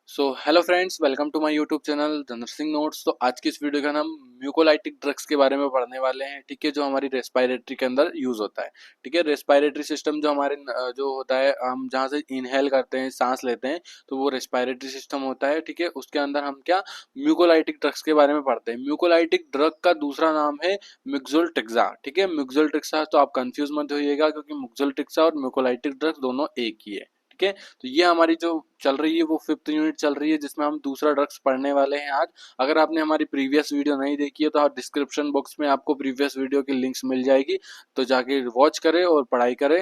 Hello friends, welcome to my YouTube channel the nursing notes. तो आज की इस वीडियो का हम म्यूकोलाइटिक ड्रग्स के बारे में पढ़ने वाले हैं। ठीक है, जो हमारी रेस्पिरेटरी के अंदर यूज होता है। ठीक है, रेस्पिरेटरी सिस्टम जो हमारे जो होता है, हम जहाँ से इनहेल करते हैं, सांस लेते हैं, तो वो रेस्पिरेटरी सिस्टम होता है। ठीक है, उसके अंदर हम क्या म्यूकोलाइटिक ड्रग्स के बारे में पढ़ते हैं। म्यूकोलाइटिक ड्रग का दूसरा नाम है मिक्सोल्ट्रिक्सा। ठीक है, मिक्सोल्ट्रिक्सा, तो आप कंफ्यूज मत होइएगा क्योंकि मिक्सोल्ट्रिक्सा और म्यूकोलाइटिक ड्रग्स दोनों एक ही है। ठीक है, तो ये हमारी जो चल रही है वो 5th यूनिट चल रही है, जिसमें हम दूसरा ड्रग्स पढ़ने वाले हैं आज। अगर आपने हमारी प्रीवियस वीडियो नहीं देखी है तो आप डिस्क्रिप्शन बॉक्स में आपको प्रीवियस वीडियो की लिंक्स मिल जाएगी, तो जाके वॉच करें और पढ़ाई करें।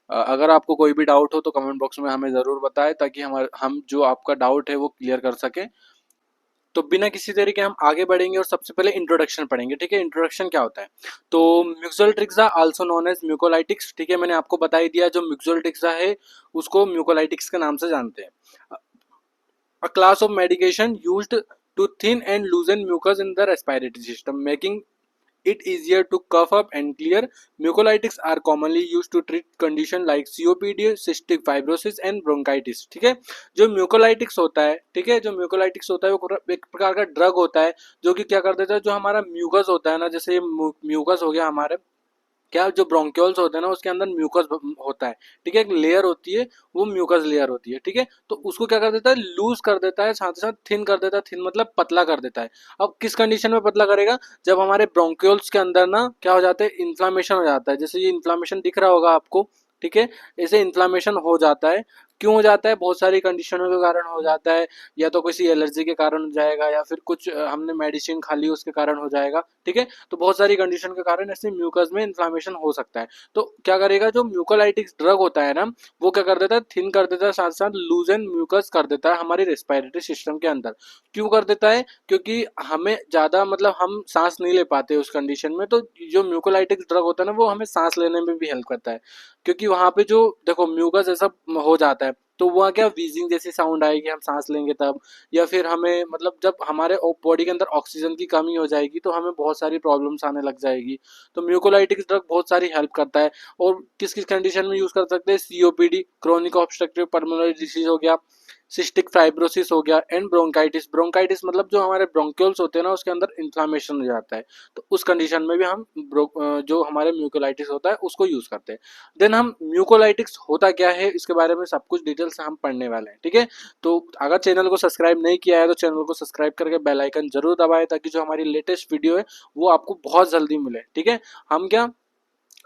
अगर आपको कोई भी डाउट हो तो कमेंट बॉक्स में हमें ज़रूर बताएं, ताकि हम जो आपका डाउट है वो क्लियर कर सकें। तो बिना किसी देरी के हम आगे बढ़ेंगे और सबसे पहले इंट्रोडक्शन पढ़ेंगे। ठीक है, इंट्रोडक्शन क्या होता है? तो म्यूकोल्ट्रिक्सा आल्सो नोन एज म्यूकोलाइटिक्स। ठीक है, मैंने आपको बता ही दिया, जो म्यूकोल्ट्रिक्सा है उसको म्यूकोलाइटिक्स के नाम से जानते हैं। A class of medication used to thin and loosen mucus in the respiratory system, making it easier to cough up and clear. Mucolytics are commonly used to treat condition like COPD, cystic fibrosis and bronchitis. ठीक है, जो mucolytics होता है, ठीक है, जो mucolytics होता है वो एक प्रकार का ड्रग होता है जो कि क्या कर देता है, जो हमारा म्यूकस होता है ना, जैसे ये म्यूकस हो गया हमारे, क्या जो ब्रोंक्यूल्स होते हैं ना उसके अंदर म्यूकस होता है। ठीक है, एक लेयर होती है, वो म्यूकस लेयर होती है। ठीक है, तो उसको क्या कर देता है, लूज कर देता है, साथ ही साथ थिन कर देता है। थिन मतलब पतला कर देता है। अब किस कंडीशन में पतला करेगा? जब हमारे ब्रोंक्यूल्स के अंदर ना क्या हो जाता है, इन्फ्लामेशन हो जाता है। जैसे ये इन्फ्लामेशन दिख रहा होगा आपको, ठीक है, ऐसे इन्फ्लामेशन हो जाता है। क्यों हो जाता है? बहुत सारी कंडीशनों के कारण हो जाता है। या तो किसी एलर्जी के कारण हो जाएगा, या फिर कुछ हमने मेडिसिन खा ली उसके कारण हो जाएगा। ठीक है, तो बहुत सारी कंडीशन के कारण ऐसे म्यूकस में इन्फ्लामेशन हो सकता है। तो क्या करेगा, जो म्यूकोलाइटिक्स ड्रग होता है ना, वो क्या कर देता है, थिन कर देता है, साथ साथ लूजन म्यूकस कर देता है हमारी रेस्पिरेटरी सिस्टम के अंदर। क्यों कर देता है? क्योंकि हमें ज्यादा मतलब हम सांस नहीं ले पाते उस कंडीशन में। तो जो म्यूकोलाइटिक्स ड्रग होता है ना, वो हमें सांस लेने में भी हेल्प करता है। क्योंकि वहां पे जो देखो म्यूकस ऐसा हो जाता है, तो वहाँ क्या वीजिंग जैसी साउंड आएगी हम सांस लेंगे तब। या फिर हमें मतलब जब हमारे बॉडी के अंदर ऑक्सीजन की कमी हो जाएगी तो हमें बहुत सारी प्रॉब्लम्स आने लग जाएगी। तो म्यूकोलाइटिक्स ड्रग बहुत सारी हेल्प करता है। और किस किस कंडीशन में यूज कर सकते हैं? COPD, chronic obstructive pulmonary disease हो गया, सिस्टिक फाइब्रोसिस हो गया, एंड ब्रोंकाइटिस। ब्रोंकाइटिस मतलब जो हमारे ब्रोंक्यूल्स होते हैं ना उसके अंदर इन्फ्लामेशन हो जाता है। तो उस कंडीशन में भी हम जो हमारे म्यूकोलाइटिस होता है उसको यूज करते हैं। देन हम म्यूकोलाइटिक्स होता क्या है इसके बारे में सब कुछ डिटेल से हम पढ़ने वाले हैं। ठीक है, तो अगर चैनल को सब्सक्राइब नहीं किया है तो चैनल को सब्सक्राइब करके बेल आइकन जरूर दबाएं, ताकि जो हमारी लेटेस्ट वीडियो है वो आपको बहुत जल्दी मिले। ठीक है, हम क्या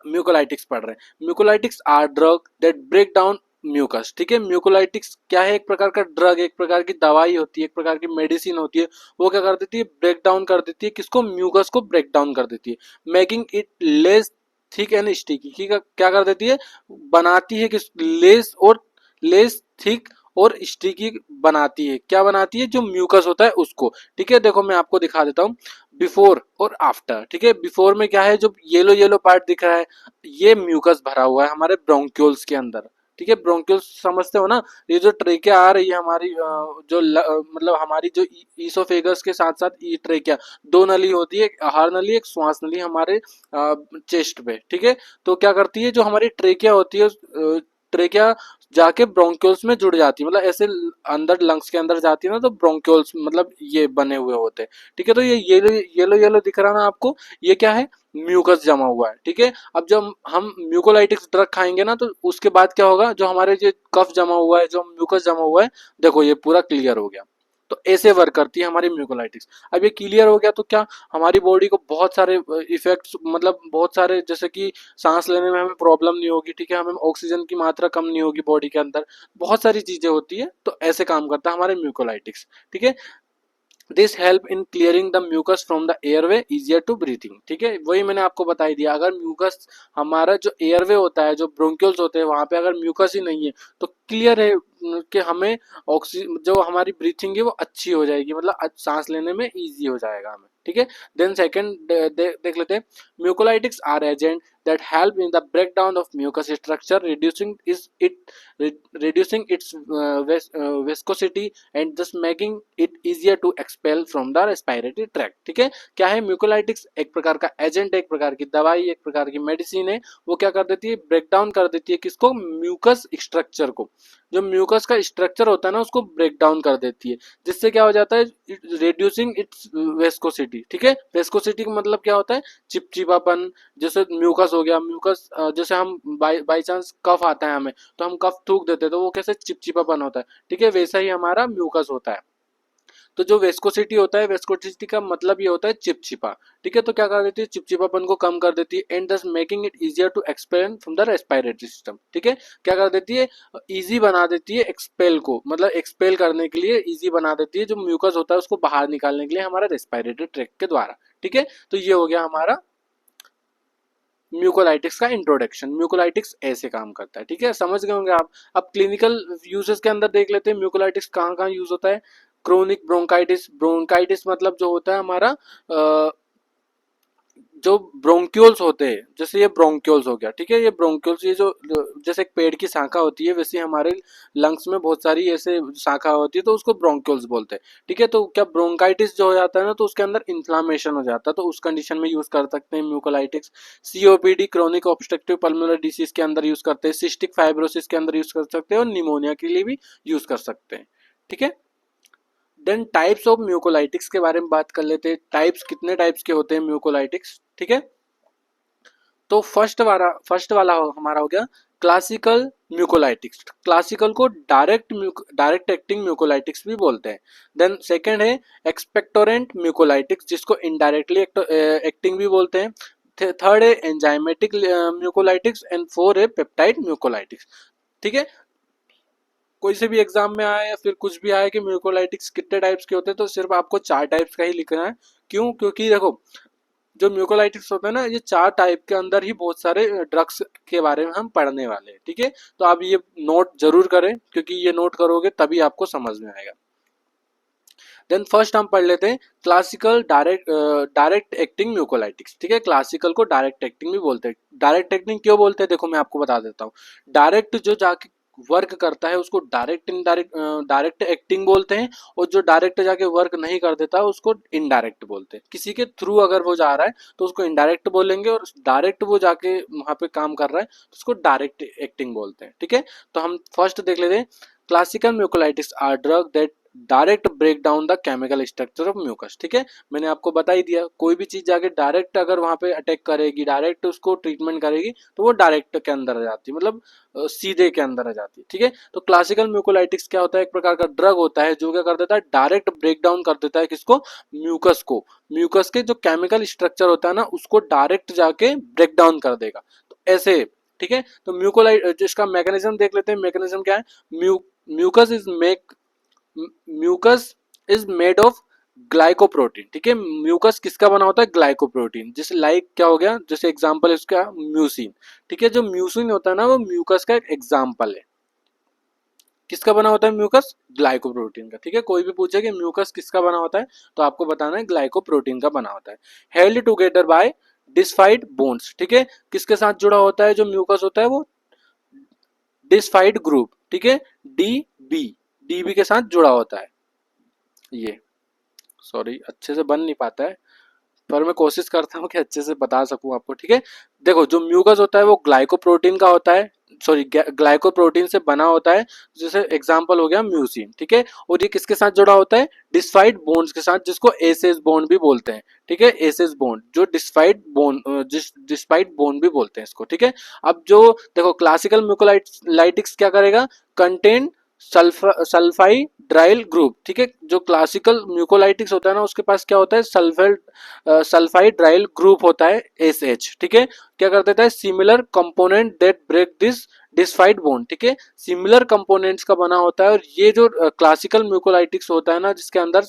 म्यूकोलाइटिक्स पढ़ रहे हैं। Mucolytics are drug that break down mucus. ठीक है, म्यूकोलाइटिक्स क्या है? एक प्रकार का ड्रग, एक प्रकार की दवाई होती है, एक प्रकार की मेडिसिन होती है। वो क्या कर देती है, ब्रेक डाउन कर देती है। किसको? म्यूकस को ब्रेक डाउन कर देती है, making it less thick and sticky. क्या कर देती है? बनाती है किस? लेस थिक और स्टिकी बनाती है। क्या बनाती है? जो म्यूकस होता है उसको। ठीक है, देखो मैं आपको दिखा देता हूँ बिफोर और आफ्टर। ठीक है, बिफोर में क्या है, जो येलो येलो पार्ट दिख रहा है, ये म्यूकस भरा हुआ है हमारे ब्रोंक्यूल्स के अंदर। ठीक है, ब्रोंक्यूल्स समझते हो ना? ये जो ट्रेकिया आ रही है हमारी मतलब हमारी जो ईसोफेगस के साथ साथ ई ट्रेकिया, दो नली होती है, एक आहार नली एक श्वास नली हमारे चेस्ट पे। ठीक है, तो क्या करती है, जो हमारी ट्रेकिया होती है, ट्रेकिया जाके ब्रोंक्यूल्स में जुड़ जाती है, मतलब ऐसे अंदर लंग्स के अंदर जाती है ना, तो ब्रोंक्यूल्स मतलब ये बने हुए होते हैं। ठीक है, तो ये येलो येलो येलो दिख रहा है ना आपको, ये क्या है? म्यूकस जमा हुआ है। ठीक है, अब जब हम म्यूकोलाइटिक्स ड्रग खाएंगे ना, तो उसके बाद क्या होगा, जो हमारे जो कफ जमा हुआ है, जो म्यूकस जमा हुआ है, देखो ये पूरा क्लियर हो गया। तो ऐसे वर्क करती है हमारी म्यूकोलाइटिक्स। अब ये क्लियर हो गया तो क्या, हमारी बॉडी को बहुत सारे इफेक्ट्स, मतलब बहुत सारे, जैसे कि सांस लेने में हमें प्रॉब्लम नहीं होगी। ठीक है, हमें ऑक्सीजन की मात्रा कम नहीं होगी बॉडी के अंदर, बहुत सारी चीजें होती है। तो ऐसे काम करता है हमारे म्यूकोलाइटिक्स। ठीक है, this help in clearing the mucus from the airway, easier to breathing. ठीक है, वही मैंने आपको बता ही दिया। अगर म्यूकस, हमारा जो एयरवे होता है, जो ब्रोंक्यूल्स होते हैं, वहां पे अगर म्यूकस ही नहीं है तो क्लियर है कि हमें ऑक्सीजन, जो हमारी ब्रीथिंग है वो अच्छी हो जाएगी, मतलब सांस लेने में इजी हो जाएगा हमें। ठीक है, देन सेकंड देख लेते हैं। Mucolytics are agent that help in the breakdown of mucus structure, reducing its viscosity and thus making it easier to expel from the respiratory tract. ठीक है, क्या है म्यूकोलाइटिक्स? एक प्रकार का एजेंट, एक प्रकार की दवाई, एक प्रकार की मेडिसिन है। वो क्या कर देती है? ब्रेक डाउन कर देती है किसको? म्यूकस स्ट्रक्चर को। जो म्यूकस का स्ट्रक्चर होता है ना उसको ब्रेक डाउन कर देती है, जिससे क्या हो जाता है? Reducing it's viscosity. ठीक है, वेस्कोसिटी का मतलब क्या होता है? चिपचिपापन। जैसे म्यूकस हो गया, म्यूकस जैसे हम बाई चांस कफ आता है हमें, तो हम कफ थूक देते हैं तो वो कैसे चिपचिपापन होता है। ठीक है, वैसा ही हमारा म्यूकस होता है। तो जो वेस्कोसिटी होता है, वेस्कोसिटी का मतलब ये होता है चिपचिपा। ठीक है, तो क्या कर देती है? चिपचिपापन को कम कर देती है and thus making it easier to expel from the respiratory system. ठीक है, क्या कर देती है? इजी बना देती है एक्सपेल को, मतलब एक्सपेल करने के लिए इजी बना देती है जो म्यूकस होता है उसको बाहर निकालने के लिए हमारा रेस्पिरेटरी ट्रैक्ट के द्वारा। ठीक है, तो ये हो गया हमारा म्यूकोलाइटिक्स का इंट्रोडक्शन। म्यूकोलाइटिक्स ऐसे काम करता है। ठीक है, समझ गए होंगे आप। अब क्लिनिकल यूजेस के अंदर देख लेते हैं म्यूकोलाइटिक्स कहाँ कहाँ यूज होता है। क्रोनिक ब्रोंकाइटिस, ब्रोंकाइटिस मतलब जो होता है हमारा जो ब्रोंक्यूल्स होते हैं, जैसे ये ब्रोंक्यूल्स हो गया। ठीक है, ये ब्रोंक्यूल्स, ये जो जैसे एक पेड़ की शाखा होती है वैसे हमारे लंग्स में बहुत सारी ऐसे शाखा होती है तो उसको ब्रोंक्यूल्स बोलते हैं। ठीक है, तो क्या ब्रोंकाइटिस जो हो जाता है ना तो उसके अंदर इन्फ्लामेशन हो जाता है, तो उस कंडीशन में यूज कर सकते हैं mucolytics. COPD, chronic obstructive pulmonary disease के अंदर यूज करते हैं, सिस्टिक फाइब्रोसिस के अंदर यूज कर सकते हैं और निमोनिया के लिए भी यूज कर सकते हैं। ठीक है, देन टाइप्स ऑफ म्यूकोलाइटिक्स के बारे में बात कर लेते हैं। टाइप्स कितने टाइप्स के होते हैं म्यूकोलाइटिक्स? ठीक है, तो फर्स्ट वाला हमारा हो गया क्लासिकल म्यूकोलाइटिक्स। क्लासिकल को डायरेक्ट एक्टिंग म्यूकोलाइटिक्स भी बोलते हैं। देन सेकंड है एक्सपेक्टोरेंट म्यूकोलाइटिक्स, जिसको इनडायरेक्टली एक्टिंग भी बोलते हैं। थर्ड है एंजाइमेटिक म्यूकोलाइटिक्स एंड फोर है पेप्टाइड म्यूकोलाइटिक्स। ठीक है, कोई से भी एग्जाम में आए या फिर कुछ भी आए कि म्यूकोलाइटिक्स कितने टाइप्स के होते हैं, तो सिर्फ आपको 4 टाइप्स का ही लिखना है। क्यों? क्योंकि देखो जो म्यूकोलाइटिक्स होता है ना, ये 4 टाइप के अंदर ही बहुत सारे ड्रग्स के बारे में हम पढ़ने वाले हैं। ठीक है, तो आप ये नोट जरूर करें, क्योंकि ये नोट करोगे तभी आपको समझ में आएगा। देन फर्स्ट हम पढ़ लेते हैं क्लासिकल डायरेक्ट एक्टिंग म्यूकोलाइटिक्स। ठीक है, क्लासिकल को डायरेक्ट एक्टिंग भी बोलते हैं। डायरेक्ट एक्टिंग क्यों बोलते हैं? देखो मैं आपको बता देता हूँ। डायरेक्ट जो जाके वर्क करता है उसको डायरेक्ट एक्टिंग बोलते हैं, और जो डायरेक्ट जाके वर्क नहीं कर देता उसको इनडायरेक्ट बोलते हैं। किसी के थ्रू अगर वो जा रहा है तो उसको इनडायरेक्ट बोलेंगे, और डायरेक्ट वो जाके वहां पे काम कर रहा है तो उसको डायरेक्ट एक्टिंग बोलते हैं। ठीक है, तो हम फर्स्ट देख लेते हैं। Classical mucolytics are drug that direct break down the chemical structure of mucus. ठीक है, मैंने आपको बता ही दिया, कोई भी चीज जाके डायरेक्ट अगर वहां पे अटैक करेगी, डायरेक्ट उसको ट्रीटमेंट करेगी, तो वो डायरेक्ट के अंदर आ जाती है, मतलब सीधे के अंदर आ जाती है। ठीक है, तो क्लासिकल म्यूकोलाइटिक्स क्या होता है? एक प्रकार का ड्रग होता है जो क्या कर देता है? डायरेक्ट ब्रेक डाउन कर देता है किसको? म्यूकस को। म्यूकस के जो केमिकल स्ट्रक्चर होता है ना उसको डायरेक्ट जाके ब्रेक डाउन कर देगा, तो ऐसे। ठीक है, तो म्यूकोलाइट जिसका मैकेनिज्म देख लेते हैं। मैकेनिज्म क्या है? Mucus is make mucus is made of glycoprotein. ठीक है, म्यूकस किसका बना होता है? ग्लाइकोप्रोटीन। जैसे लाइक क्या हो गया, जैसे एग्जांपल इसका म्यूसिन। ठीक है, जो म्यूसिन होता है ना वो म्यूकस का एक एग्जांपल है। किसका बना होता है म्यूकस? ग्लाइकोप्रोटीन का। ठीक है, कोई भी पूछे कि म्यूकस किसका बना होता है तो आपको बताना है ग्लाइकोप्रोटीन का बना होता है। Held together by disulphide bonds. ठीक है, किसके साथ जुड़ा होता है जो म्यूकस होता है? वो डिस्फाइड ग्रुप। ठीक है, डीबी के साथ जुड़ा होता है। ये सॉरी अच्छे से बन नहीं पाता है, पर मैं कोशिश करता हूँ कि अच्छे से बता सकूं आपको। ठीक है, देखो जो म्यूकस होता है वो ग्लाइकोप्रोटीन का होता है, सॉरी ग्लाइकोप्रोटीन से बना होता है, जैसे एग्जांपल हो गया म्यूसिन। ठीक है, और ये किसके साथ जुड़ा होता है? डिस्फाइड बॉन्ड्स के साथ, जिसको एसेस बॉन्ड भी बोलते हैं। ठीक है, एसेस बॉन्ड, जो डिस्पाइड बॉन्ड भी बोलते हैं इसको। ठीक है, अब जो देखो क्लासिकल म्यूकोलाइटिक्स क्या करेगा? Contain sulphydryl group. ठीक है, जो क्लासिकल म्यूकोलाइटिक्स होता है ना उसके पास क्या होता है? सल्फाइड्राइल ग्रुप होता है, एसएच। ठीक है, क्या कर देता है? Similar component that break this disulphide bond. ठीक है, सिमिलर कंपोनेंट्स का बना होता है, और ये जो क्लासिकल म्यूकोलाइटिक्स होता है ना जिसके अंदर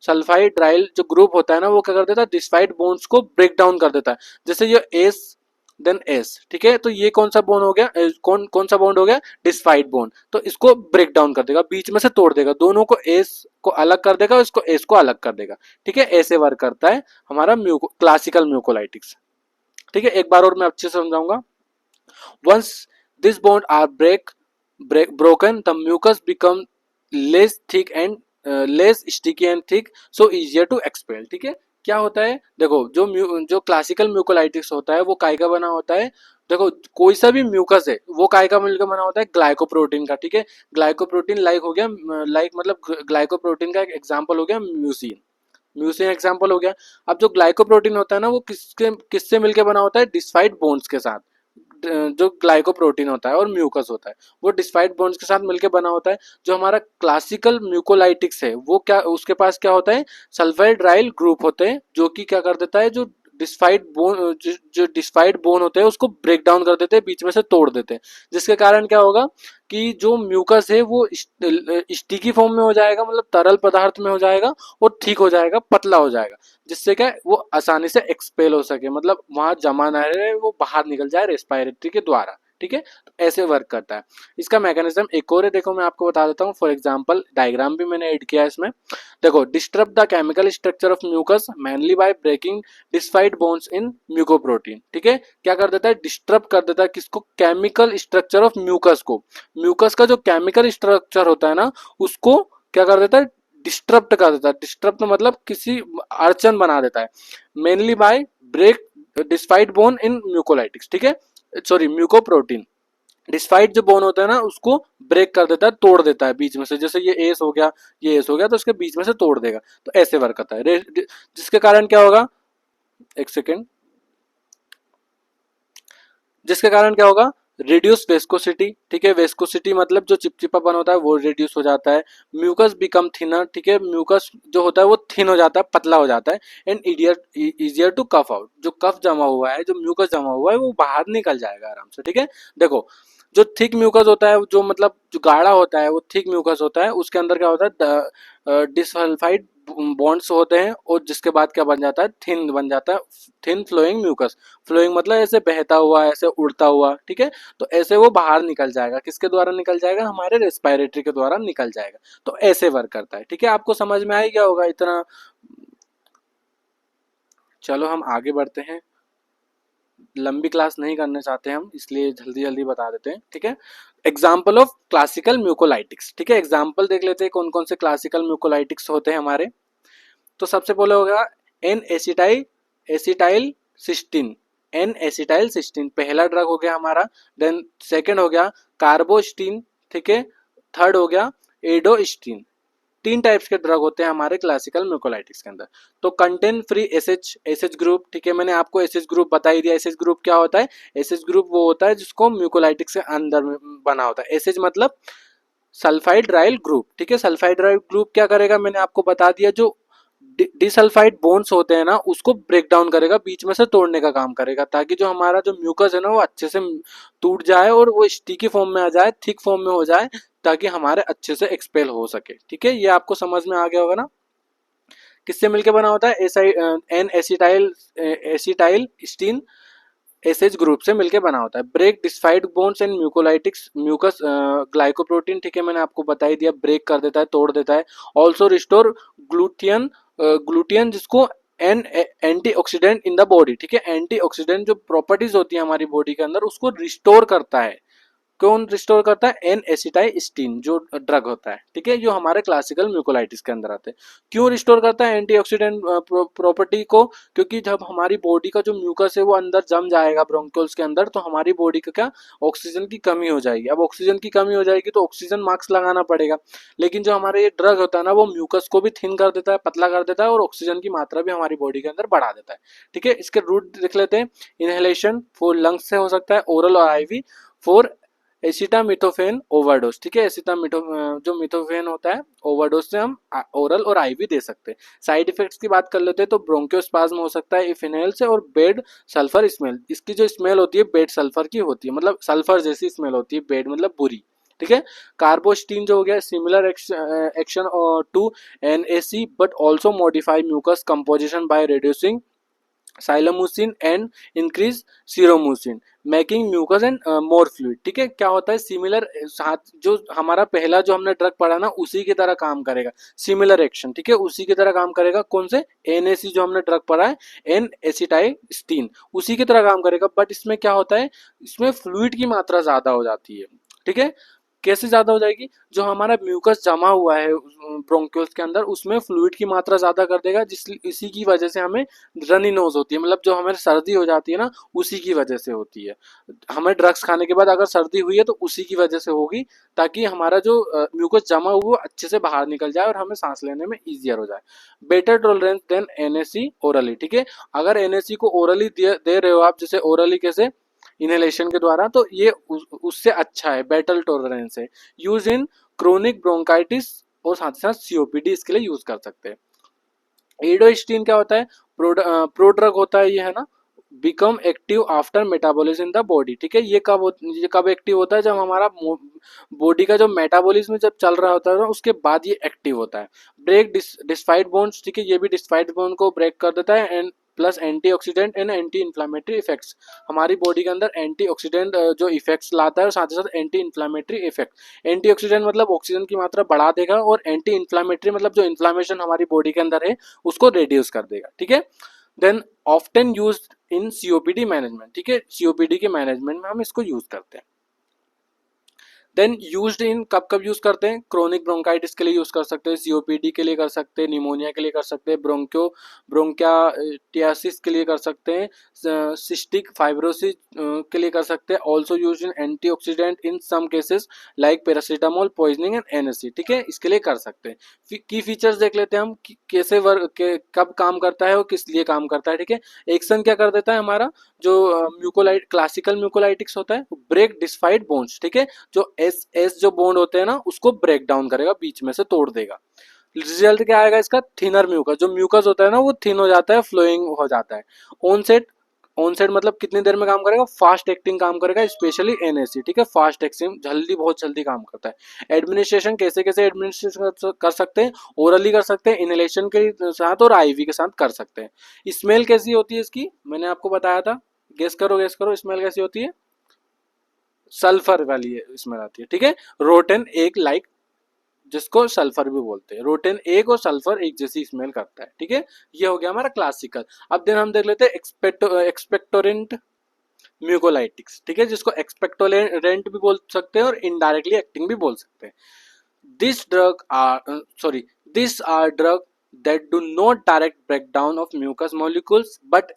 सल्फाइड्राइल जो ग्रुप होता है ना वो क्या कर देता है? डिस्फाइड बॉन्ड्स को ब्रेक डाउन कर देता है। जैसे ये एस देन एस। ठीक है, तो ये कौन सा बॉन्ड हो गया? कौन सा बॉन्ड हो गया? डिस्फाइड बॉन्ड। तो इसको ब्रेक डाउन कर देगा, बीच में से तोड़ देगा, दोनों को एस को अलग कर देगा, इसको एस को अलग कर देगा। ठीक है, ऐसे वर्क करता है हमारा क्लासिकल म्यूकोलाइटिक्स। ठीक है, एक बार और मैं अच्छे से समझाऊंगा। Once this bond are broken, the mucus become less thick and less sticky and thick, so easier to expel। ठीक है, क्या होता है, देखो जो क्लासिकल म्यूकोलाइटिस होता है वो काय का बना होता है। देखो कोई सा भी म्यूकस है वो काय का मिलकर बना होता है, ग्लाइकोप्रोटीन का। ठीक है, ग्लाइकोप्रोटीन लाइक हो गया, लाइक मतलब ग्लाइकोप्रोटीन का एक एग्जांपल हो गया म्यूसिन। म्यूसिन एग्जांपल हो गया। अब जो ग्लाइकोप्रोटीन होता है ना वो किससे मिलकर बना होता है, डिस्फाइड बोन्स के साथ। जो ग्लाइकोप्रोटीन होता है और म्यूकस होता है वो डिस्फाइड बॉन्ड्स के साथ मिलकर बना होता है। जो हमारा क्लासिकल म्यूकोलाइटिक्स है वो क्या, उसके पास क्या होता है, सल्फाइड्राइल ग्रुप होते हैं, जो कि क्या कर देता है, जो डिस्फाइड बोन, जो डिस्फाइड बोन होते हैं उसको ब्रेक डाउन कर देते हैं, बीच में से तोड़ देते हैं। जिसके कारण क्या होगा कि जो म्यूकस है वो स्टिकी फॉर्म में हो जाएगा, मतलब तरल पदार्थ में हो जाएगा, और ठीक हो जाएगा, पतला हो जाएगा, जिससे क्या वो आसानी से एक्सपेल हो सके, मतलब वहां जमा ना रहे, वो बाहर निकल जाए रेस्पिरेटरी के द्वारा। ठीक है, तो ऐसे वर्क करता है। इसका मैकेनिज्म एक और है, देखो मैं आपको बता देता हूँ। फॉर एग्जांपल डायग्राम भी मैंने ऐड किया है इसमें। देखो, disturb the chemical structure of mucus mainly by breaking disulphide bonds in mucoprotein. ठीक है, क्या कर देता है, डिस्टर्ब कर देता है किसको, केमिकल स्ट्रक्चर ऑफ म्यूकस को। म्यूकस का जो केमिकल स्ट्रक्चर होता है ना उसको क्या कर देता है, डिस्टर्ब कर देता है। डिस्टर्ब मतलब किसी अड़चन बना देता है। Mainly by break disulphide bond in mucolytics. ठीक है, सॉरी म्यूकोप्रोटीन। डिस्फाइड जो बोन होता है ना उसको ब्रेक कर देता है, तोड़ देता है बीच में से। जैसे ये एस हो गया, ये एस हो गया, तो उसके बीच में से तोड़ देगा। तो ऐसे वर्क करता है, जिसके कारण क्या होगा, एक सेकेंड, जिसके कारण क्या होगा, रिड्यूस वेस्कोसिटी। ठीक है, वेस्कोसिटी मतलब जो चिपचिपापन होता है वो रिड्यूस हो जाता है। Mucus become thinner. ठीक है, म्यूकस जो होता है वो थिन हो जाता है, पतला हो जाता है। And easier to cough out. जो कफ जमा हुआ है, जो म्यूकस जमा हुआ है वो बाहर निकल जाएगा आराम से। ठीक है, देखो जो थिक म्यूकस होता है, जो मतलब जो गाढ़ा होता है वो थिक म्यूकस होता है, उसके अंदर क्या होता है, डिसल्फाइड बॉन्ड्स होते हैं, और जिसके बाद क्या बन जाता है, थिन बन जाता है, थिन फ्लोइंग म्यूकस। फ्लोइंग मतलब ऐसे बहता हुआ, ऐसे उड़ता हुआ। ठीक है, तो ऐसे वो बाहर निकल जाएगा, किसके द्वारा निकल जाएगा, हमारे रेस्पिरेटरी के द्वारा निकल जाएगा। तो ऐसे वर्क करता है। ठीक है, आपको समझ में आ ही गया होगा इतना। चलो हम आगे बढ़ते हैं, लंबी क्लास नहीं करना चाहते हम, इसलिए जल्दी जल्दी बता देते हैं। ठीक है, एग्जाम्पल ऑफ क्लासिकल म्यूकोलाइटिक्स। ठीक है, एग्जाम्पल देख लेते हैं कौन कौन से क्लासिकल म्यूकोलाइटिक्स होते हैं हमारे। तो सबसे पहले हो गया N acetyl acetyl cysteine. N acetyl cysteine पहला ड्रग हो गया हमारा। देन सेकंड हो गया कार्बोस्टीन। ठीक है, थर्ड हो गया एडोस्टीन। तीन टाइप्स के ड्रग होते हैं हमारे क्लासिकल म्यूकोलाइटिस के अंदर। तो कंटेन फ्री एसएच ग्रुप। ठीक है, मैंने आपको एसएच ग्रुप बता ही दिया। एसएच ग्रुप क्या होता है, एसएच ग्रुप वो होता है जिसको म्यूकोलाइटिक्स के अंदर बना होता है। एसएच मतलब सल्फाइड राइल ग्रुप। ठीक है, सल्फाइड राइल ग्रुप क्या करेगा, मैंने आपको बता दिया, जो डिसल्फाइड बोन्स होते हैं ना उसको ब्रेक डाउन करेगा, बीच में से तोड़ने का काम करेगा, ताकि जो हमारा जो म्यूकस है ना वो अच्छे से टूट जाए और वो स्टिकी फॉर्म में आ जाए, थिक फॉर्म में हो जाए, ताकि हमारे अच्छे से एक्सपेल हो सके। ठीक है, ये आपको समझ में आ गया होगा ना। किससे मिलके बना होता है, N acetyl acetylcysteine SH group से मिलके बना होता है। Break disulphide bonds and mucolytics mucus glycoprotein. ठीक है, मैंने आपको बता ही दिया, ब्रेक कर देता है, तोड़ देता है। ऑल्सो रिस्टोर ग्लूटियन ग्लूटियन जिसको एंटीऑक्सीडेंट इन द बॉडी। ठीक है, एंटीऑक्सीडेंट जो प्रॉपर्टीज होती है हमारी बॉडी के अंदर उसको रिस्टोर करता है। कौन रिस्टोर करता है, एन एसिटाइस्टीन जो ड्रग होता है। ठीक है, जो हमारे क्लासिकल म्यूकोलाइटिस के अंदर आते हैं। क्यों रिस्टोर करता है एंटीऑक्सीडेंट प्रॉपर्टी को, क्योंकि जब हमारी बॉडी का जो म्यूकस है वो अंदर जम जाएगा ब्रोंकियोल्स के अंदर, तो हमारी बॉडी का क्या, ऑक्सीजन की कमी हो जाएगी। अब ऑक्सीजन की कमी हो जाएगी तो ऑक्सीजन मास्क लगाना पड़ेगा। लेकिन जो हमारा ये ड्रग होता है ना वो म्यूकस को भी थिन कर देता है, पतला कर देता है, और ऑक्सीजन की मात्रा भी हमारी बॉडी के अंदर बढ़ा देता है। ठीक है, इसके रूट देख लेते हैं। इनहेलेशन फॉर लंग्स से हो सकता है, ओरल और आईवी फॉर एसिटामिथोफेन ओवरडोज। ठीक है, जो मिथोफेन होता है ओवरडोज से हम ओरल और आईवी दे सकते हैं। साइड इफेक्ट्स की बात कर लेते हैं तो ब्रोंकियोस्पाज्म हो सकता है इफिनेल से, और बेड सल्फर स्मेल। इसकी जो स्मेल होती है बेड सल्फर की होती है, मतलब सल्फर जैसी स्मेल होती है, बेड मतलब बुरी। ठीक है, कार्बोस्टीन जो हो गया similar action to NAC but also modify mucus composition by reducing sialomucin and increase seromucin making mucus and more fluid. ठीक है, क्या होता है सिमिलर साथ जो हमारा पहला जो हमने ड्रग पढ़ा ना उसी की तरह काम करेगा, सिमिलर एक्शन। ठीक है, उसी की तरह काम करेगा। कौन से? एनएसी जो हमने ड्रग पढ़ा है, एन एसिटाइस्टीन, उसी की तरह काम करेगा। बट इसमें क्या होता है, इसमें फ्लूइड की मात्रा ज्यादा हो जाती है। ठीक है, कैसे ज्यादा हो जाएगी? जो हमारा म्यूकस जमा हुआ है ब्रोंक्यूल्स के अंदर उसमें फ्लूइड की मात्रा ज्यादा कर देगा, जिस इसी की वजह से हमें रनी नोज होती है, मतलब जो हमें सर्दी हो जाती है ना उसी की वजह से होती है। हमें ड्रग्स खाने के बाद अगर सर्दी हुई है तो उसी की वजह से होगी, ताकि हमारा जो म्यूकस जमा हुआ वो अच्छे से बाहर निकल जाए और हमें सांस लेने में ईजियर हो जाए। Better tolerance than NAC orally. ठीक है, अगर एनएसी को ओरली दे रहे हो आप, जैसे ओरली कैसे, इनहेलेशन के द्वारा, तो ये उससे अच्छा है, बेटर टॉलरेंस है। यूज इन क्रोनिक ब्रोंकाइटिस और साथ ही साथ सीओपीडी इसके लिए यूज कर सकते हैं। एडोस्टीन क्या होता है? प्रोड्रग होता है ये, है ना। Become active after metabolism in the body. ठीक है, ये कब एक्टिव होता है? जब हमारा बॉडी का जो मेटाबॉलिज्म जब चल रहा होता है ना उसके बाद ये एक्टिव होता है। Break disulphide bonds. ठीक है, ये भी डिस्फाइड बॉन्ड को ब्रेक कर देता है। And plus antioxidant and anti inflammatory effects, हमारी बॉडी के अंदर एंटीऑक्सीडेंट जो इफेक्ट्स लाता है और साथ ही साथ एंटी इन्फ्लामेटरी इफेक्ट। एंटीऑक्सीडेंट मतलब ऑक्सीजन की मात्रा बढ़ा देगा, और एंटी इन्फ्लामेटरी मतलब जो इन्फ्लामेशन हमारी बॉडी के अंदर है उसको रिड्यूस कर देगा। ठीक है, then often used in COPD management. ठीक है, सीओपीडी के मैनेजमेंट में हम इसको यूज करते हैं। देन यूज्ड इन, कब कब यूज करते हैं? क्रोनिक ब्रोंकाइटिस के लिए यूज कर सकते हैं, सीओपीडी के लिए कर सकते हैं, निमोनिया के लिए कर सकते हैं, ब्रोंकियाटियासिस के लिए कर सकते हैं, सिस्टिक फाइब्रोसिस के लिए कर सकते हैं। Also use in antioxidant in some cases like paracetamol poisoning and NSC. ठीक है, इसके लिए कर सकते हैं। की फीचर्स देख लेते हैं हम कैसे कब काम करता है और किस लिए काम करता है। ठीक है, एक्शन क्या कर देता है हमारा, जो म्यूकोलाइट क्लासिकल म्यूकोलाइटिक्स होता है, ब्रेक डिस्फाइड बोन्स। ठीक है, जो एस एस जो बॉन्ड होते हैं ना उसको ब्रेक डाउन करेगा, बीच में से तोड़ देगा। रिजल्ट क्या आएगा इसका? थिनर म्यूकस, जो म्यूकस होता है ना वो थिन हो जाता है, फ्लोइंग हो जाता है। ऑनसेट, ऑनसेट मतलब कितनी देर में काम करेगा? फास्ट एक्टिंग काम करेगा, स्पेशली एनएससी। ठीक है, फास्ट एक्टिंग, जल्दी, बहुत जल्दी काम करता है। एडमिनिस्ट्रेशन कैसे कैसे एडमिनिस्ट्रेशन कर सकते हैं? ओरली कर सकते हैं, इनहेलेशन के साथ और आईवी के साथ कर सकते हैं। स्मेल कैसी होती है इसकी? मैंने आपको बताया था, गेस करो गेस करो, स्मेल कैसी होती है? सल्फर वाली स्मेल आती है। ठीक है, रोटन एक लाइक, जिसको सल्फर भी बोलते हैं, रोटेन एक और सल्फर एक जैसी स्मेल करता है। ठीक है, ये हो गया हमारा क्लासिकल। अब दिन हम देख लेते हैं एक्सपेक्टोरेंट म्यूकोलाइटिक्स। ठीक है, जिसको एक्सपेक्टोरेंट भी बोल सकते हैं और इनडायरेक्टली एक्टिंग भी बोल सकते हैं। This drug are sorry this are drug that do not direct breakdown of mucus molecules but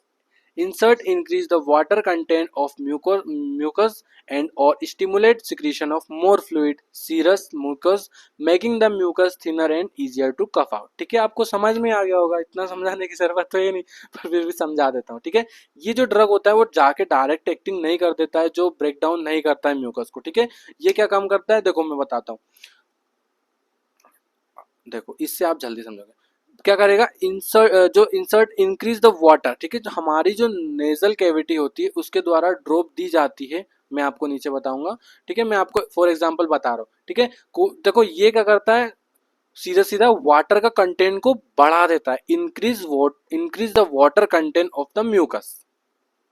insert increase the water content of mucus and or stimulate secretion of more fluid serous mucus making the mucus thinner and easier to cough out। ठीक है, आपको समझ में आ गया होगा, इतना समझाने की जरूरत तो ये नहीं, पर फिर भी समझा देता हूँ। ठीक है, ये जो ड्रग होता है वो जाके डायरेक्ट एक्टिंग नहीं कर देता है, जो ब्रेक डाउन नहीं करता है म्यूकस को। ठीक है, ये क्या काम करता है देखो मैं बताता हूँ, देखो इससे आप जल्दी समझोगे। क्या करेगा? Insert increase the water. ठीक है, जो हमारी जो नेजल कैविटी होती है उसके द्वारा ड्रॉप दी जाती है, मैं आपको नीचे बताऊंगा। ठीक है, मैं आपको फॉर एग्जांपल बता रहा हूँ। ठीक है, देखो ये क्या करता है, सीधा सीधा वाटर का कंटेंट को बढ़ा देता है, increase the water content of the mucus.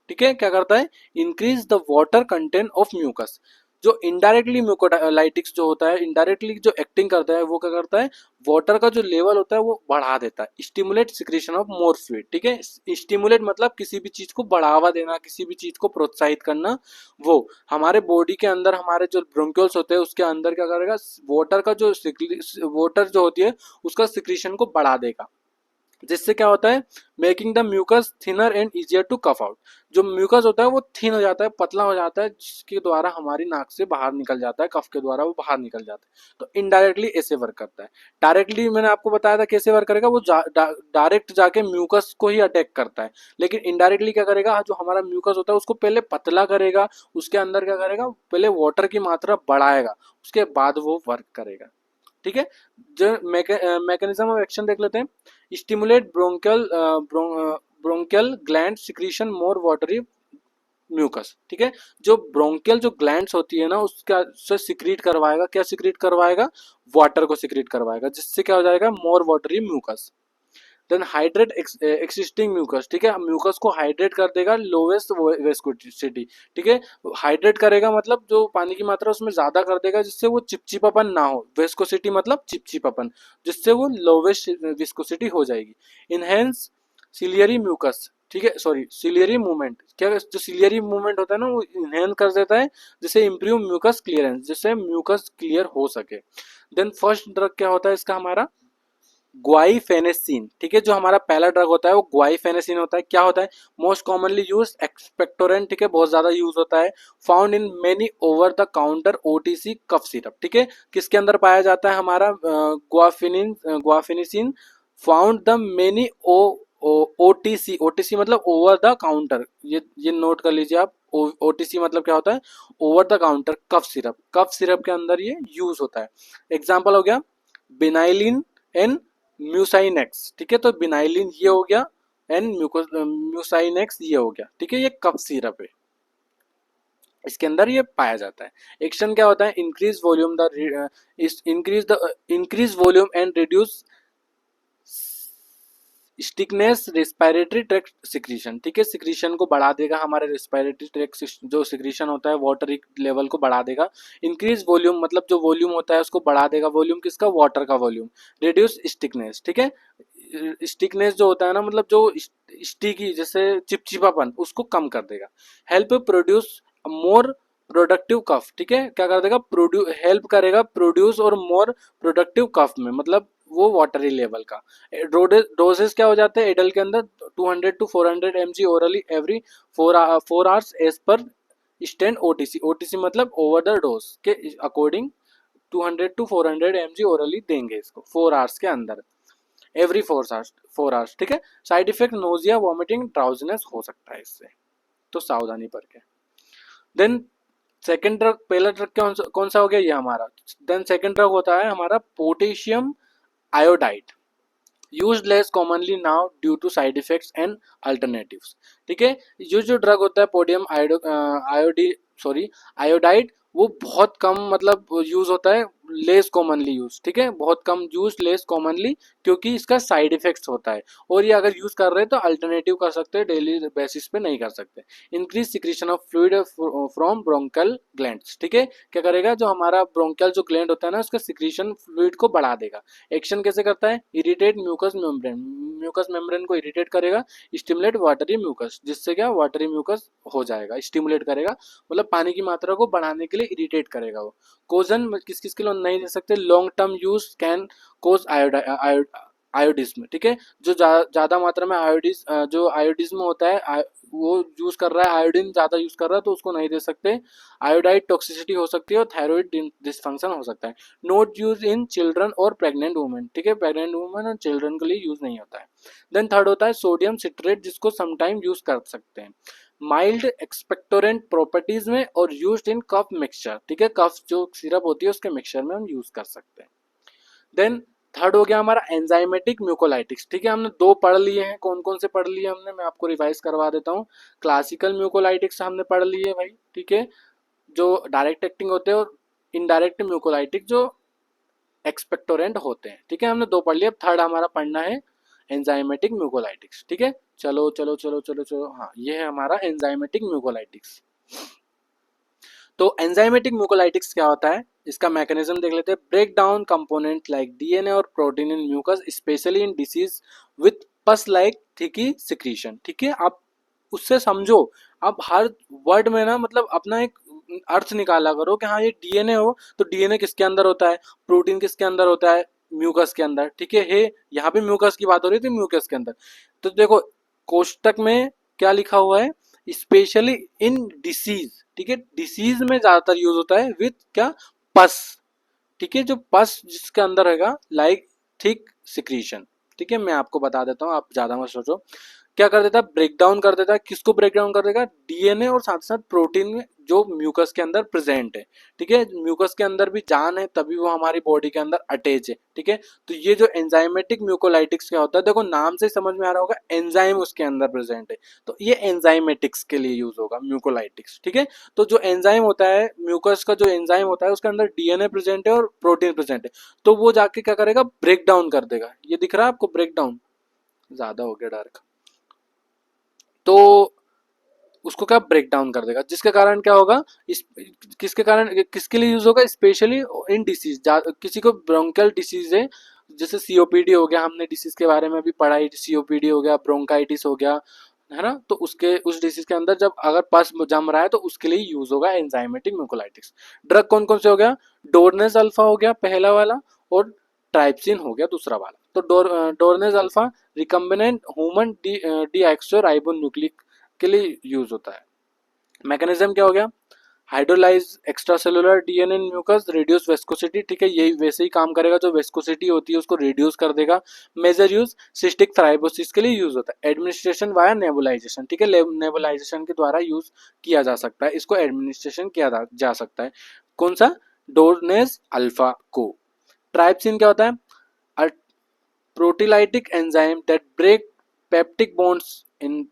ठीक है, क्या करता है? Increase the water content of mucus. जो इनडायरेक्टली म्यूकोलाइटिक्स जो होता है, इनडायरेक्टली जो एक्टिंग करता है वो क्या करता है? वाटर का जो लेवल होता है वो बढ़ा देता है, stimulate secretion of more fluid. ठीक है, स्टिमुलेट मतलब किसी भी चीज को बढ़ावा देना, किसी भी चीज को प्रोत्साहित करना। वो हमारे बॉडी के अंदर, हमारे जो ब्रोंक्यूल्स होते हैं उसके अंदर क्या करेगा? वाटर का जो वाटर जो होती है उसका सिक्रेशन को बढ़ा देगा, जिससे क्या होता है? Making the mucus thinner and easier to cough out. जो म्यूकस होता है वो थिन हो जाता है, पतला हो जाता है, जिसके द्वारा हमारी नाक से बाहर निकल जाता है, कफ के द्वारा वो बाहर निकल जाता है। तो इनडायरेक्टली ऐसे वर्क करता है। डायरेक्टली मैंने आपको बताया था कैसे वर्क करेगा, वो डायरेक्ट जाके म्यूकस को ही अटैक करता है। लेकिन इनडायरेक्टली क्या करेगा? जो हमारा म्यूकस होता है उसको पहले पतला करेगा, उसके अंदर क्या करेगा? पहले वाटर की मात्रा बढ़ाएगा, उसके बाद वो वर्क करेगा। ठीक है, जो मैकेनिज्म ऑफ एक्शन देख लेते हैं। स्टिमुलेट ब्रोंकियल ग्लैंड सिक्रीशन मोर वाटरी म्यूकस। ठीक है, जो ब्रोंकियल जो ग्लैंड्स होती है ना उसका से सिक्रीट करवाएगा, क्या सिक्रीट करवाएगा? वाटर को सिक्रीट करवाएगा, जिससे क्या हो जाएगा? More watery mucus. Then hydrate existing mucus, ठीक है, म्यूकस को हाइड्रेट कर देगा लोवेस्ट वेस्कोसिटी, ठीक है, हाइड्रेट करेगा मतलब जो पानी की मात्रा उसमें ज्यादा कर देगा जिससे वो चिपचिपापन ना हो, वेस्कोसिटी मतलब चिपचिपापन, जिससे वो लोवेस्ट विस्कोसिटी हो जाएगी। इनहेंस सिलियरी म्यूकस, ठीक है, सॉरी सिलियरी मूवमेंट, क्या जो सिलियरी मूवमेंट होता है ना वो इनहेंस कर देता है, जिससे इंप्रूव म्यूकस क्लियरेंस, जिससे म्यूकस क्लियर हो सके। देन फर्स्ट ड्रग क्या होता है इसका हमारा ग्वाइफेनेसिन, ठीक है, जो हमारा पहला ड्रग होता है वो ग्वाइफेनेसिन होता है। क्या होता है, मोस्ट कॉमनली यूज एक्सपेक्टोरेंट, ठीक है, बहुत ज्यादा यूज होता है, found in many over the counter OTC cough syrup, ठीक है, किसके अंदर पाया जाता है हमारा guaifenesin, found the many OTC, OTC मतलब ओवर द काउंटर, ये नोट कर लीजिए आप, ओटीसी मतलब क्या होता है, over the counter cough syrup, cough syrup के अंदर ये यूज होता है। एग्जाम्पल हो गया बिनाइलिन एंड म्यूसाइनेक्स, ठीक है, तो बिनाइलिन ये हो गया एंड म्यूसाइनेक्स ये हो गया, ठीक है, ये कफ सिरप है, इसके अंदर ये पाया जाता है। एक्शन क्या होता है, increase volume the increase volume and reduce stickiness respiratory tract secretion, ठीक है, सिक्रीशन को बढ़ा देगा, हमारे रेस्पिरेटरी ट्रैक्ट जो सिक्रीशन होता है वाटर लेवल को बढ़ा देगा। इंक्रीज वॉल्यूम मतलब जो वॉल्यूम होता है उसको बढ़ा देगा, वॉल्यूम किसका, वाटर का वॉल्यूम। रिड्यूस स्टिकनेस, ठीक है, स्टिकनेस जो होता है ना मतलब जो स्टिकी जैसे चिपचिपापन उसको कम कर देगा। Help produce more productive cough, ठीक है, क्या कर देगा, प्रोड्यूस हेल्प करेगा प्रोड्यूस और मोर प्रोडक्टिव कफ में, मतलब वो वाटरी लेवल का। डोजेस क्या हो जाते हैं एडल्ट के अंदर 200 to 400 mg orally every 4 hours as per stand OTC, OTC मतलब ओवर द डोज के अकॉर्डिंग 200 to 400 mg ओरली देंगे इसको 4 आवर्स के अंदर, एवरी 4 आवर्स, ठीक है। Side effect nausea vomiting drowsiness हो सकता है इससे, तो सावधानी पर के। देन सेकेंड ड्रग, पहला ड्रग कौन सा हो गया ये हमारा, देन सेकेंड ड्रग होता है हमारा potassium iodide, use less commonly now due to side effects and alternatives, ठीक है, जो ड्रग होता है पोडियम आयोडी सॉरी आयोडाइड, वो बहुत कम मतलब यूज होता है, लेस कॉमनली यूज, ठीक है, बहुत कम यूज, लेस कॉमनली, क्योंकि इसका साइड इफेक्ट्स होता है, और ये अगर यूज कर रहे हैं तो अल्टरनेटिव कर सकते हैं, डेली बेसिस पे नहीं कर सकते। Increase secretion of fluid from bronchial glands, ठीक है, क्या करेगा, जो हमारा ब्रोंकल जो ग्लैंड होता है ना उसका सिक्रीशन फ्लूइड को बढ़ा देगा। एक्शन कैसे करता है, irritate mucus membrane, mucus membrane को इरिटेट करेगा, स्टिमुलेट वाटरी म्यूकस, जिससे क्या वाटरी म्यूकस हो जाएगा, स्टिमुलेट करेगा मतलब पानी की मात्रा को बढ़ाने के लिए इरिटेट करेगा वो। कोजन किस किस के लिए नहीं दे सकते, long term use can cause iodism, ठीक है, जो ज्यादा मात्रा में जो आयोडिज्म होता है वो यूज कर रहा है, आयोडीन ज्यादा यूज कर रहा है तो उसको नहीं दे सकते। आयोडाइड टॉक्सिसिटी हो सकती है और थायराइड डिसफंक्शन हो सकता है। नोट यूज इन चिल्ड्रन और प्रेग्नेंट वुमेन, ठीक है, प्रेग्नेंट वुमेन और चिल्ड्रन के लिए यूज नहीं होता है। देन थर्ड होता है सोडियम सिट्रेट, जिसको समटाइम यूज कर सकते हैं, माइल्ड एक्सपेक्टोरेंट प्रॉपर्टीज में और यूज्ड इन कफ मिक्सचर, ठीक है, कफ जो सिरप होती है उसके मिक्सचर में हम यूज कर सकते हैं। देन थर्ड हो गया हमारा एंजाइमेटिक म्यूकोलाइटिक्स, ठीक है, हमने दो पढ़ लिए हैं, कौन कौन से पढ़ लिए हमने, मैं आपको रिवाइज करवा देता हूँ। क्लासिकल म्यूकोलाइटिक्स हमने पढ़ लिए भाई, ठीक है, जो डायरेक्ट एक्टिंग होते हैं, और इनडायरेक्ट म्यूकोलाइटिक जो एक्सपेक्टोरेंट होते हैं, ठीक है, हमने दो पढ़ लिए। अब थर्ड हमारा पढ़ना है एंजाइमेटिक म्यूकोलाइटिक्स, ठीक है, चलो चलो चलो चलो चलो, हाँ ये है हमारा एंजाइमेटिक म्यूकोलाइटिक्स। तो एंजाइमेटिक म्यूकोलाइटिक्स क्या होता है, इसका मैकेनिज्म देख लेते हैं। Break down component like DNA और protein in mucus, specially in disease with pus like thick secretion, ठीक है, आप उससे समझो, आप हर वर्ड में ना मतलब अपना एक अर्थ निकाला करो कि हाँ ये डीएनए हो तो डीएनए किसके अंदर होता है, प्रोटीन किसके अंदर होता है, म्यूकस के अंदर, ठीक है, यहाँ पे म्यूकस की बात हो रही थी, म्यूकस के अंदर। तो देखो कोष्टक में क्या लिखा हुआ है, स्पेशली इन डिसीज, ठीक है, डिसीज में ज्यादातर यूज होता है विथ क्या, पस, ठीक है, जो पस जिसके अंदर रहेगा लाइक थिक सिक्रीशन, ठीक है, मैं आपको बता देता हूँ, आप ज्यादा मत सोचो। क्या कर देता है, ब्रेक डाउन कर देता है, किसको ब्रेक डाउन कर देगा, डीएनए और साथ साथ प्रोटीन में जो म्यूकस के अंदर प्रेजेंट है, ठीक है, म्यूकस के अंदर भी जान है तभी वो हमारी बॉडी के अंदर अटैच है, ठीक है। तो ये जो एंजाइमेटिक म्यूकोलाइटिक्स क्या होता है, देखो नाम से समझ में आ रहा होगा एंजाइम उसके अंदर प्रेजेंट है, तो ये एंजाइमेटिक्स के लिए यूज होगा म्यूकोलाइटिक्स, ठीक है। तो जो एंजाइम होता है म्यूकस का, जो एंजाइम होता है उसके अंदर डीएनए प्रेजेंट है और प्रोटीन प्रेजेंट है, तो वो जाके क्या करेगा, ब्रेक डाउन कर देगा, ये दिख रहा है आपको ब्रेक डाउन, ज़्यादा हो गया डार्क, तो उसको क्या ब्रेक डाउन कर देगा, जिसके कारण क्या होगा, इस किसके कारण, किसके लिए यूज होगा, स्पेशली इन डिसीज, किसी को ब्रोंकल डिसीज है, जैसे सीओपीडी हो गया, हमने डिसीज के बारे में भी पढ़ा है, सीओपीडी हो गया, ब्रोंकाइटिस हो गया, है ना, तो उसके उस डिसीज के अंदर जब अगर पस जम रहा है तो उसके लिए यूज होगा एंजाइमेटिक म्यूकोलाइटिक्स। ड्रग कौन कौन से हो गया, डोरनेज अल्फा हो गया पहला वाला, और ट्राइप्सिन हो गया दूसरा वाला। तो dornase alfa recombinant human deoxy ribonucleic के लिए यूज होता है। मैकेनिज्म क्या हो गया, hydrolyze extra cellular DNA mucus, reduce viscosity, ठीक है, यही वैसे ही काम करेगा, जो वेस्कोसिटी होती है उसको रिड्यूस कर देगा। मेजर यूज सिस्टिक फाइब्रोसिस के लिए यूज होता है। एडमिनिस्ट्रेशन वाया नेबुलाइजेशन, ठीक है, नेबुलाइजेशन के द्वारा यूज किया जा सकता है, इसको एडमिनिस्ट्रेशन किया जा सकता है। कौन सा, डोरनेज अल्फा को। ट्राइप्सिन क्या होता है, proteolytic enzyme that break peptic bonds in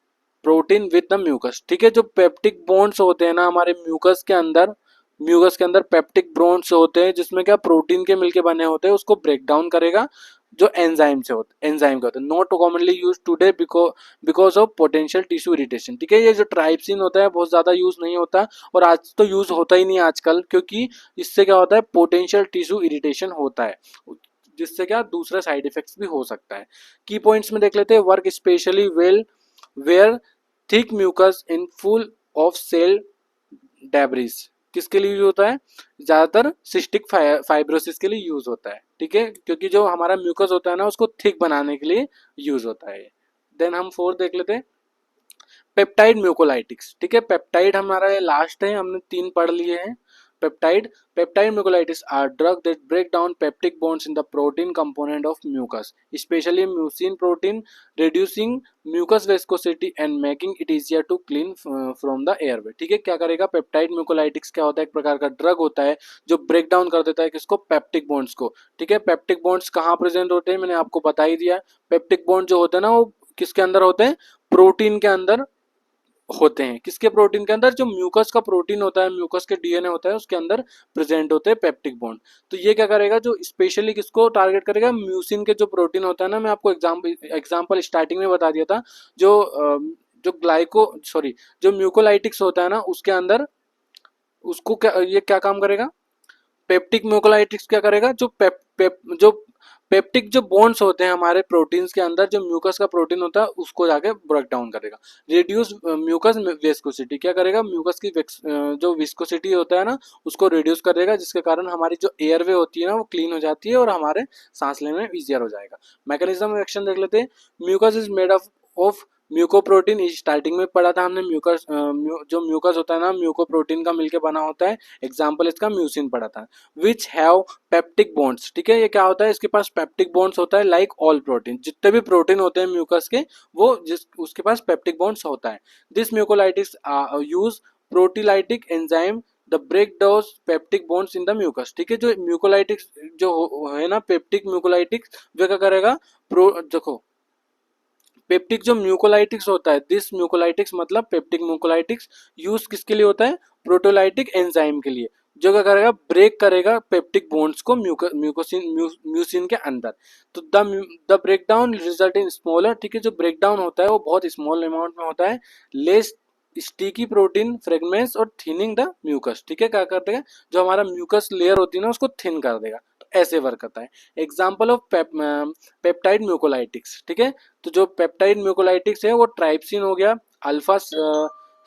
protein with the mucus, ठीक है, जो पेप्टिक बॉन्ड्स होते हैं ना हमारे म्यूकस के अंदर पेप्टिक बॉन्ड्स होते हैं जिसमें क्या प्रोटीन के मिलके बने होते हैं, उसको ब्रेक डाउन करेगा, जो एंजाइम से होते एंजाइम के होते हैं। Not commonly use today because of potential tissue irritation, ठीक है, ये जो ट्राइप्सिन होता है बहुत ज्यादा यूज नहीं होता, और आज तो यूज होता ही नहीं आजकल, क्योंकि इससे क्या होता है, पोटेंशियल टिश्यू इरिटेशन होता है, जिससे क्या दूसरे साइड इफेक्ट्स भी हो सकता है। की पॉइंट्स में देख लेते हैं, work specially well where thick mucus in full of cell debris, किसके लिए यूज होता है, ज्यादातर सिस्टिक फाइब्रोसिस के लिए यूज होता है, ठीक है, क्योंकि जो हमारा म्यूकस होता है ना उसको थिक बनाने के लिए यूज होता है। देन हम फोर्थ देख लेते हैं, पेप्टाइड म्यूकोलाइटिक्स, ठीक है, पेप्टाइड हमारा लास्ट है, हमने 3 पढ़ लिए हैं। Peptide mucolytics are drug that break down peptic bonds in the protein component of mucus, specially mucin protein, reducing mucus viscosity and making it easier to clean from the airway, ठीक है, क्या करेगा, peptide mucolytics क्या होता है, एक प्रकार का ड्रग होता है जो ब्रेक डाउन कर देता है किसको, पेप्टिक बॉन्ड्स को, ठीक है। पेप्टिक बॉन्ड्स कहाँ प्रेजेंट होते हैं, मैंने आपको बता ही दिया, पेप्टिक बॉन्ड जो होते हैं ना वो किसके अंदर होते हैं, प्रोटीन के अंदर होते हैं, किसके प्रोटीन के अंदर, जो म्यूकस का प्रोटीन होता है, म्यूकस के डीएनए होता है उसके अंदर प्रेजेंट होते हैं पेप्टिक बॉन्ड। तो ये क्या करेगा, जो स्पेशली किसको टारगेट करेगा, म्यूसिन के जो प्रोटीन होता है ना, मैं आपको एग्जांपल स्टार्टिंग में बता दिया था, जो जो जो म्यूकोलाइटिक्स होता है ना उसके अंदर उसको क्या, ये क्या काम करेगा, पेप्टिक म्यूकोलाइटिक्स क्या करेगा, जो पेप्टिक जो बॉन्ड्स होते हैं हमारे प्रोटीन्स के अंदर, जो म्यूकस का प्रोटीन होता है उसको जाके ब्रेक डाउन करेगा। रिड्यूस म्यूकस विस्कोसिटी, क्या करेगा, म्यूकस की जो विस्कोसिटी होता है ना उसको रिड्यूस करेगा, जिसके कारण हमारी जो एयरवे होती है ना वो क्लीन हो जाती है और हमारे सांस लेने में ईजियर हो जाएगा। मैकेनिज्म ऑफ एक्शन देख लेते हैं, mucus is made of mucoprotein, starting में पढ़ा था हमने, जो म्यूकस होता है ना म्यूकोप्रोटीन का मिलके बना होता है, एग्जाम्पल इसका म्यूसिन पढ़ा था। विच हैव पेप्टिक बॉन्ड्स, ठीक है, ये क्या होता है, इसके पास पेप्टिक बॉन्ड्स होता है, लाइक ऑल प्रोटीन, जितने भी प्रोटीन होते हैं म्यूकस के वो उसके पास पेप्टिक बॉन्ड्स होता है। This mucolytics use proteolytic enzyme the break down peptic bonds in the mucus, ठीक है, जो म्यूकोलाइटिक्स जो है ना पेप्टिक म्यूकोलाइटिक्स वो क्या करेगा, देखो पेप्टिक जो म्यूकोलाइटिक्स होता है, दिस म्यूकोलाइटिक्स मतलब पेप्टिक म्यूकोलाइटिक्स यूज किसके लिए होता है, प्रोटोलाइटिक एंजाइम के लिए, जो क्या करेगा, ब्रेक करेगा पेप्टिक बॉन्ड्स को म्यूसिन के अंदर। तो the break down result in smaller, ठीक है, जो ब्रेक डाउन होता है वो बहुत स्मॉल अमाउंट में होता है, लेस स्टिकी प्रोटीन फ्रेगमेंट्स और थिनिंग द म्यूकस, ठीक है, क्या करते हैं, जो हमारा म्यूकस लेयर होती है ना उसको थिन कर देगा, तो ऐसे वर्क करता है। एग्जाम्पल ऑफ पेप्टाइड म्यूकोलाइटिक्स, ठीक है, तो जो पेप्टाइड म्यूकोलाइटिक्स है वो ट्राइप्सिन हो गया, अल्फा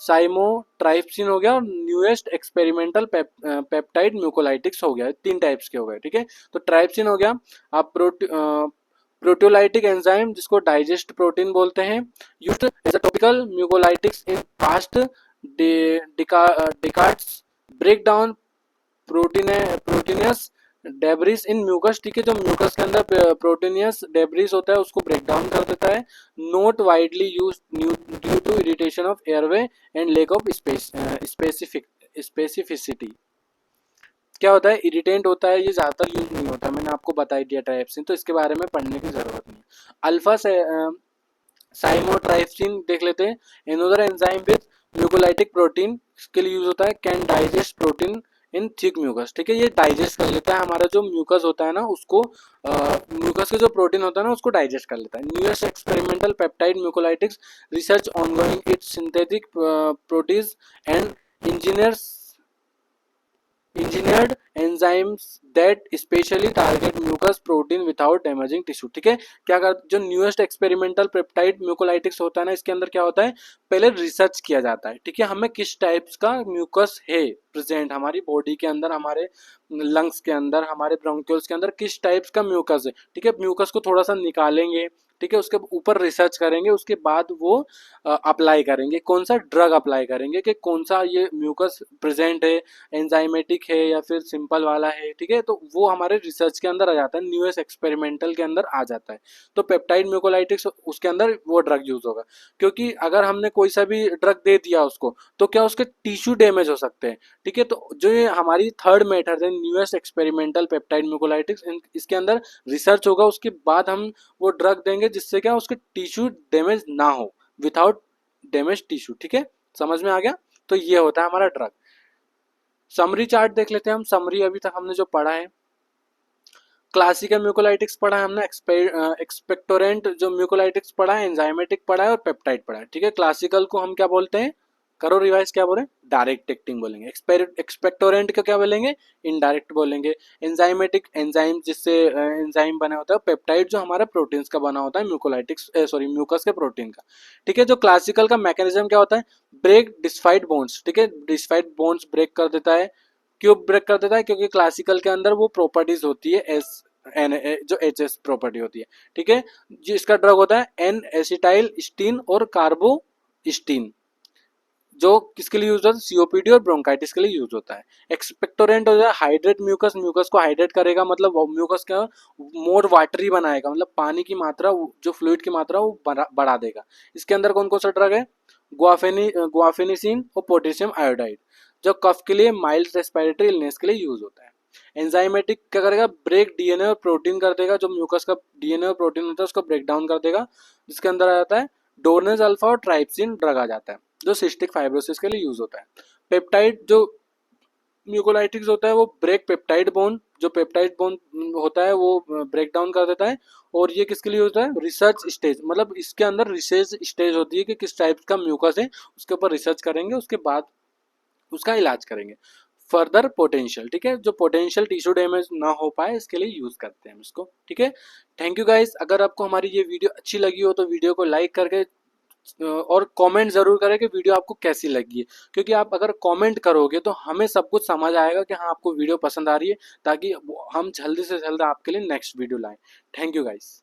साइमोट्राइप्सिन हो गया, और न्यूएस्ट एक्सपेरिमेंटल पेप्टाइड म्यूकोलाइटिक्स हो गया, 3 टाइप्स के हो गए, ठीक है। तो ट्राइप्सिन हो गया, आप प्रोटियोलाइटिक एंजाइम जिसको डाइजेस्ट प्रोटीन बोलते हैं, used as a topical mucolytics in past decades, break down proteinaceous debris in mucus, ठीक है, जो म्यूकस के अंदर प्रोटीनियस डेब्रिस होता है उसको ब्रेक डाउन कर देता है। Not widely use due to irritation of airway and lack of specificity, क्या होता है, इरिटेंट होता है, ये ज्यादातर यूज नहीं होता, मैंने आपको बता ही दिया ट्राइप्सिन, तो इसके बारे में पढ़ने की जरूरत नहीं। अल्फा साइमोट्राइप्सिन देख लेते हैं, another enzyme with mucolytic protein के लिए यूज होता है, can digest protein in thick mucus, ठीक है। ये डाइजेस्ट कर लेता है हमारा जो म्यूकस होता है ना उसको, म्यूकस के जो प्रोटीन होता है ना उसको डाइजेस्ट कर लेता है। Newest experimental peptide mucolytics research ongoing it's synthetic proteases and engineers engineered enzymes that specially target mucus protein without damaging tissue, ठीक है। क्या कर, जो न्यूएस्ट एक्सपेरिमेंटल पेप्टाइड म्यूकोलाइटिक्स होता है ना, इसके अंदर क्या होता है, पहले रिसर्च किया जाता है, ठीक है, हमें किस टाइप्स का म्यूकस है प्रेजेंट हमारी बॉडी के अंदर, हमारे लंग्स के अंदर, हमारे ब्रोंक्यूल्स के अंदर किस टाइप्स का म्यूकस है, ठीक है। म्यूकस को थोड़ा सा निकालेंगे, ठीक है, उसके ऊपर रिसर्च करेंगे, उसके बाद वो अप्लाई करेंगे, कौन सा ड्रग अप्लाई करेंगे कि कौन सा ये म्यूकस प्रेजेंट है, एंजाइमेटिक है या फिर सिंपल वाला है, ठीक है। तो वो हमारे रिसर्च के अंदर आ जाता है, न्यूएस्ट एक्सपेरिमेंटल के अंदर आ जाता है। तो पेप्टाइड म्यूकोलाइटिक्स उसके अंदर वो ड्रग यूज होगा, क्योंकि अगर हमने कोई सा भी ड्रग दे दिया उसको तो क्या उसके टिश्यू डैमेज हो सकते हैं, ठीक है। तो जो ये हमारी थर्ड मेथड है न्यूएस्ट एक्सपेरिमेंटल पेप्टाइड म्यूकोलाइटिक्स, इसके अंदर रिसर्च होगा, उसके बाद हम वो ड्रग देंगे जिससे क्या उसके टिश्यू डैमेज ना हो, विदाउट डैमेज टिश्यू, ठीक है। समझ में आ गया। तो ये होता है हमारा ड्रग। समरी चार्ट देख लेते हैं हम। समरी अभी तक हमने जो पढ़ा है, क्लासिकल म्यूकोलाइटिक्स पढ़ा है हमने, एक्सपेक्टोरेंट जो म्यूकोलाइटिक्स पढ़ा है, एंजाइमेटिक पढ़ा है और पेप्टाइड पढ़ा है, ठीक है। क्लासिकल को हम क्या बोलते हैं, करो रिवाइज, क्या बोले, डायरेक्ट एक्टिंग बोलेंगे। एक्सपेक्टोरेंट का क्या बोलेंगे, इनडायरेक्ट बोलेंगे। एंजाइमेटिक एंजाइम जिससे एंजाइम बना होता है। पेप्टाइड जो हमारा प्रोटीन्स का बना होता है, म्यूकोलाइटिक्स सॉरी म्यूकस के प्रोटीन का, ठीक है। जो क्लासिकल का मैकेनिज्म क्या होता है, ब्रेक डिस्फाइड बॉन्ड्स, ठीक है, डिस्फाइड बॉन्ड्स ब्रेक कर देता है। क्यों ब्रेक कर देता है, क्योंकि क्लासिकल के अंदर वो प्रॉपर्टीज होती है एस एन जो एच एस प्रॉपर्टी होती है, ठीक है। जिसका ड्रग होता है एन एसिटाइल स्टीन और कार्बोस्टीन, जो किसके लिए यूज होता है, सीओपीडी और ब्रोंकाइटिस के लिए यूज होता है। एक्सपेक्टोरेंट हो जाए हाइड्रेट म्यूकस, म्यूकस को हाइड्रेट करेगा, मतलब म्यूकस का मोर वाटरी बनाएगा, मतलब पानी की मात्रा, जो फ्लूइड की मात्रा वो बढ़ा देगा। इसके अंदर कौन कौन सा ड्रग है, गुआफेनिसिन और पोटेशियम आयोडाइड, जो कफ के लिए, माइल्ड रेस्पिरेटरी इलनेस के लिए यूज होता है। एंजाइमेटिक क्या करेगा, ब्रेक डीएनए और प्रोटीन कर देगा, जो म्यूकस का डीएनए और प्रोटीन होता है उसको ब्रेक डाउन कर देगा, जिसके अंदर आ जाता है डोर्नेज अल्फा और ट्राइप्सिन ड्रग आ जाता है, जो सिस्टिक फाइब्रोसिस के लिए यूज होता है। पेप्टाइड जो म्यूकोलाइटिक्स होता है वो ब्रेक पेप्टाइड बॉन्ड, जो पेप्टाइड बॉन्ड होता है वो ब्रेक डाउन कर देता है। और ये किसके लिए होता है, रिसर्च स्टेज, मतलब इसके अंदर रिसर्च स्टेज होती है कि किस टाइप का म्यूकस है, उसके ऊपर रिसर्च करेंगे, उसके बाद उसका इलाज करेंगे। फर्दर पोटेंशियल, ठीक है, जो पोटेंशियल टिश्यू डैमेज ना हो पाए इसके लिए यूज करते हैं हम इसको, ठीक है। Thank you guys. अगर आपको हमारी ये वीडियो अच्छी लगी हो तो वीडियो को लाइक करके और कमेंट जरूर करें कि वीडियो आपको कैसी लगी है, क्योंकि आप अगर कमेंट करोगे तो हमें सब कुछ समझ आएगा कि हाँ आपको वीडियो पसंद आ रही है, ताकि हम जल्दी से जल्द आपके लिए नेक्स्ट वीडियो लाएं। Thank you guys.